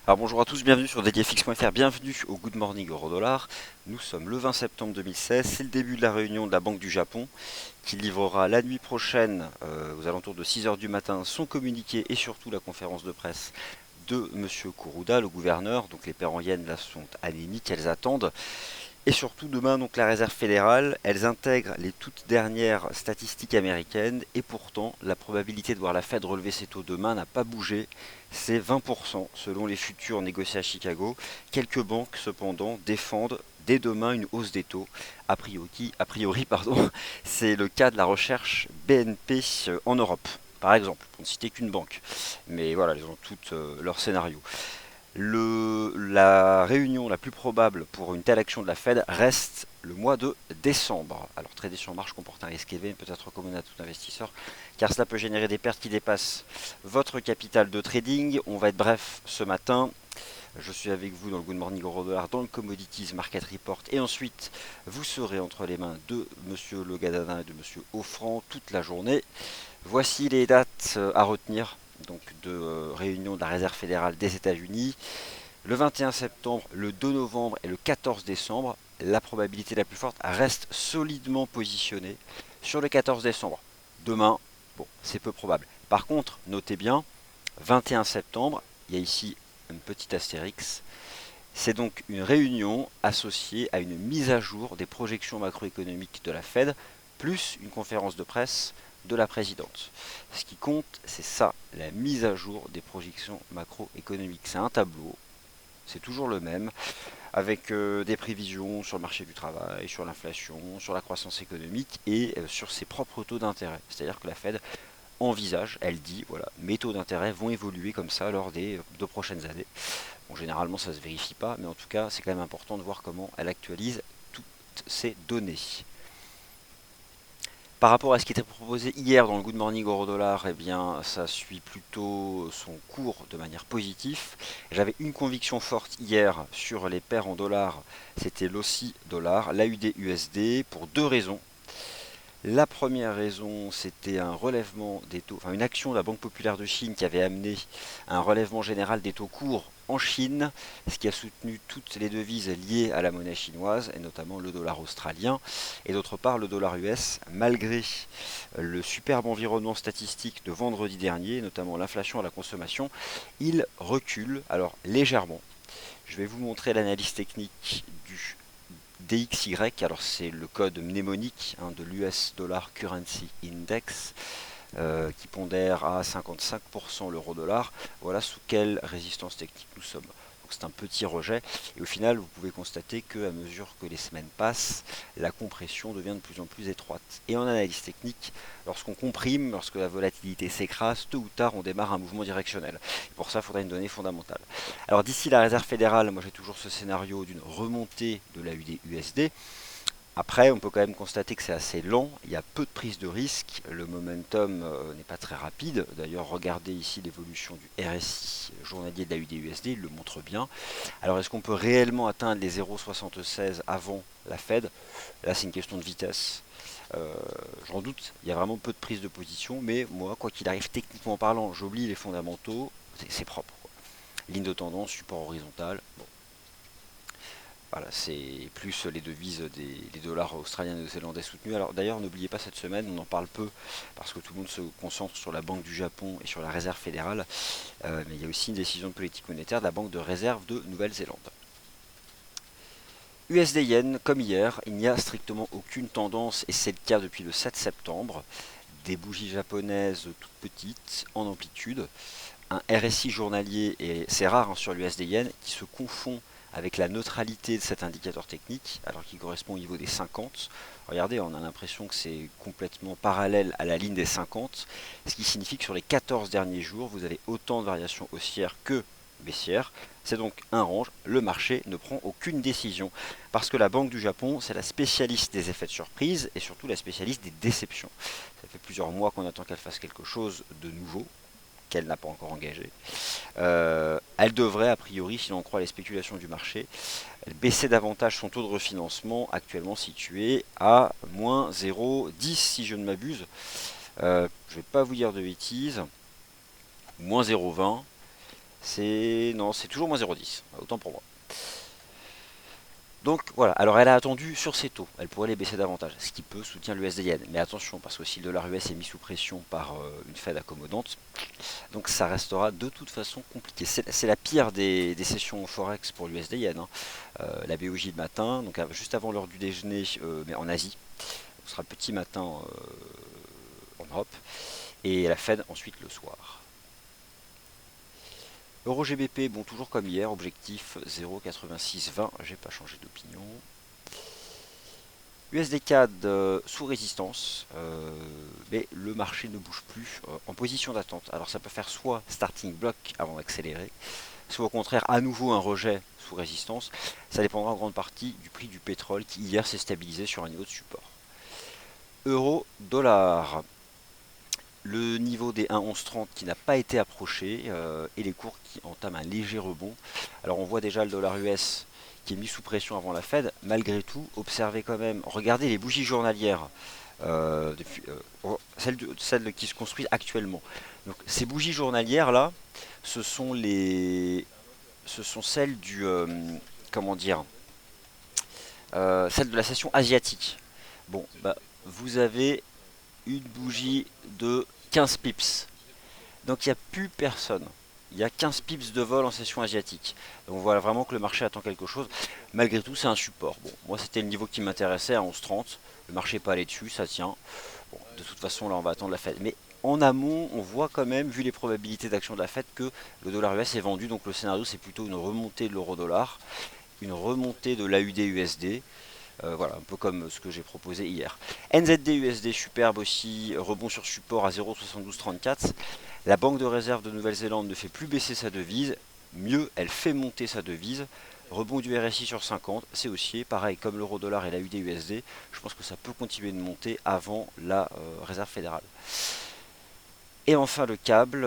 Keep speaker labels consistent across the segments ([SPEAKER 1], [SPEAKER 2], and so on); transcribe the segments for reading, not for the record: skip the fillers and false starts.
[SPEAKER 1] Alors bonjour à tous, bienvenue sur DailyFX.fr, bienvenue au Good Morning Euro-Dollar. Nous sommes le 20 septembre 2016, c'est le début de la réunion de la Banque du Japon qui livrera la nuit prochaine, aux alentours de 6 heures du matin, son communiqué et surtout la conférence de presse de Monsieur Kuruda, le gouverneur. Donc les paires en yens là sont anémiques, elles attendent. Et surtout demain, donc la Réserve fédérale, elles intègrent les toutes dernières statistiques américaines et pourtant la probabilité de voir la Fed relever ses taux demain n'a pas bougé. C'est 20% selon les futurs négociés à Chicago. Quelques banques cependant défendent dès demain une hausse des taux. A priori, pardon, c'est le cas de la recherche BNP en Europe, par exemple, pour ne citer qu'une banque. Mais voilà, elles ont toutes leur scénario. La réunion la plus probable pour une telle action de la Fed reste le mois de décembre. Alors trader sur marge comporte un risque élevé, peut-être recommandé à tout investisseur, car cela peut générer des pertes qui dépassent votre capital de trading. On va être bref ce matin. Je suis avec vous dans le Good Morning Euro Dollar, dans le Commodities Market Report, et ensuite vous serez entre les mains de Monsieur Le Gadadin et de Monsieur Offrand toute la journée. Voici les dates à retenir donc de réunion de la Réserve fédérale des États-Unis. Le 21 septembre, le 2 novembre et le 14 décembre, la probabilité la plus forte reste solidement positionnée sur le 14 décembre. Demain, bon, c'est peu probable. Par contre, notez bien, 21 septembre, il y a ici une petite astérix. C'est donc une réunion associée à une mise à jour des projections macroéconomiques de la Fed, plus une conférence de presse de la présidente. Ce qui compte, c'est ça, la mise à jour des projections macroéconomiques. C'est un tableau, c'est toujours le même, avec des prévisions sur le marché du travail, sur l'inflation, sur la croissance économique et sur ses propres taux d'intérêt. C'est-à-dire que la Fed envisage, elle dit, voilà, mes taux d'intérêt vont évoluer comme ça lors des 2 prochaines années. Bon, généralement, ça ne se vérifie pas, mais en tout cas, c'est quand même important de voir comment elle actualise toutes ces données. Par rapport à ce qui était proposé hier dans le Good Morning Euro Dollar, eh bien, ça suit plutôt son cours de manière positive. J'avais une conviction forte hier sur les paires en dollars, c'était l'AUSSI dollar, l'AUD USD, pour deux raisons. La première raison, c'était un relèvement des taux, enfin une action de la Banque populaire de Chine qui avait amené un relèvement général des taux courts en Chine, ce qui a soutenu toutes les devises liées à la monnaie chinoise, et notamment le dollar australien, et d'autre part le dollar US, malgré le superbe environnement statistique de vendredi dernier, notamment l'inflation à la consommation, il recule, alors légèrement. Je vais vous montrer l'analyse technique du DXY, alors c'est le code mnémonique de l'US Dollar Currency Index, qui pondère à 55% l'euro-dollar. Voilà sous quelle résistance technique nous sommes. Donc c'est un petit rejet et au final vous pouvez constater que à mesure que les semaines passent, la compression devient de plus en plus étroite. Et en analyse technique, lorsqu'on comprime, lorsque la volatilité s'écrase, tôt ou tard on démarre un mouvement directionnel. Et pour ça, il faudra une donnée fondamentale. Alors d'ici la réserve fédérale, moi j'ai toujours ce scénario d'une remontée de la UD-USD. Après, on peut quand même constater que c'est assez lent, il y a peu de prise de risque, le momentum n'est pas très rapide. D'ailleurs, regardez ici l'évolution du RSI journalier de la UD-USD, il le montre bien. Alors, est-ce qu'on peut réellement atteindre les 0,76 avant la Fed? Là, c'est une question de vitesse. J'en doute, il y a vraiment peu de prise de position, mais moi, quoi qu'il arrive, techniquement parlant, j'oublie les fondamentaux, c'est propre, quoi. Ligne de tendance, support horizontal, bon. Voilà, c'est plus les devises des dollars australiens et néo-zélandais soutenus. Alors d'ailleurs, n'oubliez pas cette semaine, on en parle peu parce que tout le monde se concentre sur la Banque du Japon et sur la Réserve fédérale. Mais il y a aussi une décision de politique monétaire de la Banque de réserve de Nouvelle-Zélande. USD Yen, comme hier, il n'y a strictement aucune tendance et c'est le cas depuis le 7 septembre. Des bougies japonaises toutes petites en amplitude, un RSI journalier, et c'est rare sur l'USD Yen, qui se confond avec la neutralité de cet indicateur technique, alors qu'il correspond au niveau des 50. Regardez, on a l'impression que c'est complètement parallèle à la ligne des 50, ce qui signifie que sur les 14 derniers jours, vous avez autant de variations haussières que baissières. C'est donc un range, le marché ne prend aucune décision, parce que la Banque du Japon, c'est la spécialiste des effets de surprise, et surtout la spécialiste des déceptions. Ça fait plusieurs mois qu'on attend qu'elle fasse quelque chose de nouveau, qu'elle n'a pas encore engagé. Elle devrait, a priori, si l'on croit les spéculations du marché, baisser davantage son taux de refinancement, actuellement situé à moins 0,10 si je ne m'abuse. Je ne vais pas vous dire de bêtises, moins 0,20. Non, c'est toujours moins 0,10. Autant pour moi. Donc voilà, alors elle a attendu sur ses taux, elle pourrait les baisser davantage, ce qui peut soutenir l'USD Yen. Mais attention, parce que si le dollar US est mis sous pression par une Fed accommodante, donc ça restera de toute façon compliqué. C'est la pire des sessions Forex pour l'USD Yen, hein. La BOJ le matin, donc juste avant l'heure du déjeuner, mais en Asie. Ce sera le petit matin en Europe. Et la Fed ensuite le soir. Euro GBP, bon, toujours comme hier, objectif 0,8620, j'ai pas changé d'opinion. USD CAD sous résistance, mais le marché ne bouge plus en position d'attente. Alors ça peut faire soit starting block avant d'accélérer, soit au contraire à nouveau un rejet sous résistance. Ça dépendra en grande partie du prix du pétrole qui hier s'est stabilisé sur un niveau de support. Euro dollar. Le niveau des 1,1130 qui n'a pas été approché et les cours qui entament un léger rebond. Alors on voit déjà le dollar US qui est mis sous pression avant la Fed. Malgré tout, observez quand même, regardez les bougies journalières, celles qui se construisent actuellement. Donc ces bougies journalières là, ce sont celles du, comment dire, celles de la session asiatique. Bon, bah, vous avez une bougie de 15 pips. Donc il n'y a plus personne. Il y a 15 pips de vol en session asiatique. Donc on voit vraiment que le marché attend quelque chose. Malgré tout, c'est un support. Bon, moi c'était le niveau qui m'intéressait à 11,30. Le marché n'est pas allé dessus, ça tient. Bon, de toute façon, là on va attendre la Fed. Mais en amont, on voit quand même, vu les probabilités d'action de la Fed, que le dollar US est vendu. Donc le scénario, c'est plutôt une remontée de l'euro-dollar, une remontée de l'AUD-USD. Voilà, un peu comme ce que j'ai proposé hier. NZD USD superbe aussi, rebond sur support à 0,7234. La Banque de réserve de Nouvelle-Zélande ne fait plus baisser sa devise, mieux, elle fait monter sa devise. Rebond du RSI sur 50, c'est haussier, pareil comme l'euro-dollar et la UD USD. Je pense que ça peut continuer de monter avant la réserve fédérale. Et enfin le câble,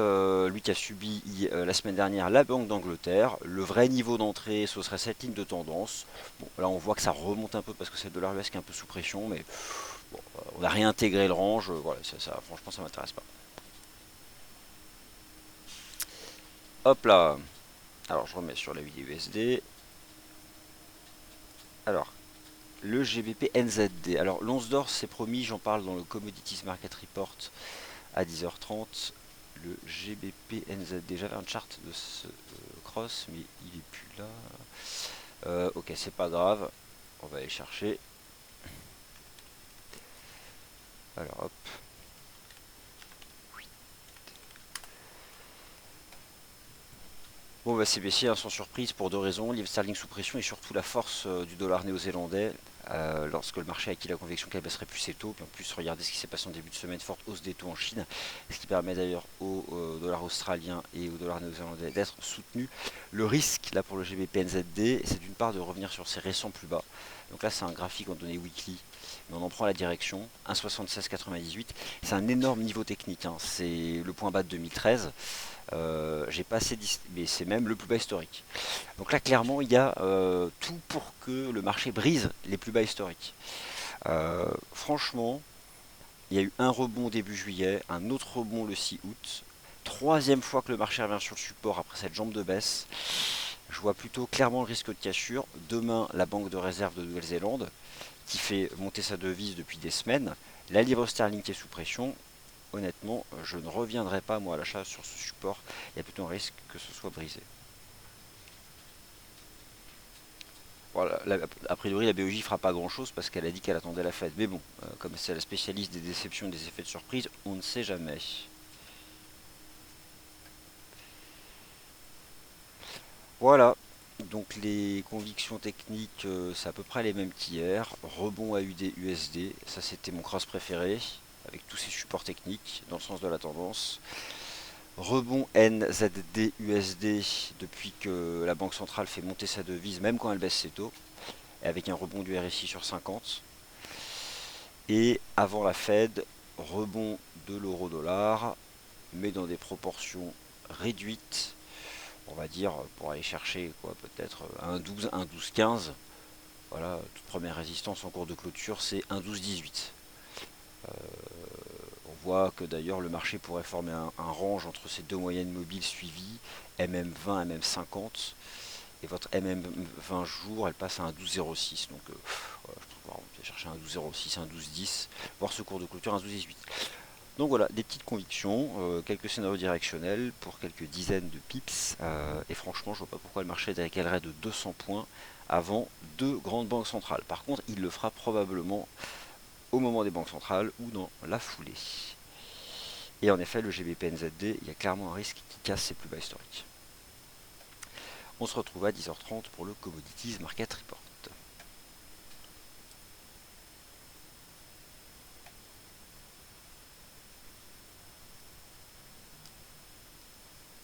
[SPEAKER 1] lui qui a subi la semaine dernière la Banque d'Angleterre. Le vrai niveau d'entrée, ce serait cette ligne de tendance. Bon, là on voit que ça remonte un peu parce que c'est le dollar US qui est un peu sous pression, mais bon, on a réintégré le range. Voilà, franchement ça m'intéresse pas. Hop là. Alors je remets sur la USD. Alors, le GBP NZD. Alors l'once d'or c'est promis, j'en parle dans le Commodities Market Report à 10h30. Le GBP NZD, j'avais un chart de ce cross, mais il est plus là. Ok, c'est pas grave, on va aller chercher. Alors hop. Bon bah c'est baissier hein, sans surprise pour deux raisons, livre sterling sous pression et surtout la force du dollar néo-zélandais lorsque le marché a acquis la conviction qu'elle baisserait plus ses taux. Puis en plus regardez ce qui s'est passé en début de semaine, forte hausse des taux en Chine, ce qui permet d'ailleurs au dollar australien et au dollar néo-zélandais d'être soutenu. Le risque là pour le GBP NZD c'est d'une part de revenir sur ses récents plus bas. Donc là c'est un graphique en données weekly, mais on en prend la direction, 1,7698, c'est un énorme niveau technique, hein. C'est le point bas de 2013. J'ai pas assez mais c'est même le plus bas historique. Donc là clairement il y a tout pour que le marché brise les plus bas historiques. Franchement, il y a eu un rebond début juillet, un autre rebond le 6 août, troisième fois que le marché revient sur le support après cette jambe de baisse. Je vois plutôt clairement le risque de cassure. Demain, la Banque de réserve de Nouvelle-Zélande qui fait monter sa devise depuis des semaines, la livre sterling qui est sous pression. Honnêtement, je ne reviendrai pas moi à l'achat sur ce support. Il y a plutôt un risque que ce soit brisé. Voilà, a priori, la BOJ fera pas grand chose parce qu'elle a dit qu'elle attendait la Fed. Mais bon, comme c'est la spécialiste des déceptions et des effets de surprise, on ne sait jamais. Voilà, donc les convictions techniques, c'est à peu près les mêmes qu'hier. Rebond AUD USD, ça c'était mon cross préféré, avec tous ses supports techniques dans le sens de la tendance. Rebond NZD USD depuis que la Banque centrale fait monter sa devise, même quand elle baisse ses taux, et avec un rebond du RSI sur 50. Et avant la Fed, rebond de l'euro-dollar, mais dans des proportions réduites, on va dire, pour aller chercher quoi, peut-être 1,12, 1,12,15. Voilà, toute première résistance en cours de clôture, c'est 1,12,18. voit que d'ailleurs le marché pourrait former un range entre ces deux moyennes mobiles suivies, MM20, MM50, et votre MM20 jours, elle passe à un 12,06. Donc voilà, on peut chercher un 12,06, un 12,10, voir ce cours de clôture un 12,18. Donc voilà, des petites convictions, quelques scénarios directionnels pour quelques dizaines de pips, et franchement je vois pas pourquoi le marché décalerait de 200 points avant deux grandes banques centrales. Par contre, il le fera probablement au moment des banques centrales ou dans la foulée. Et en effet, le GBP-NZD, il y a clairement un risque qui casse ses plus bas historiques. On se retrouve à 10h30 pour le Commodities Market Report.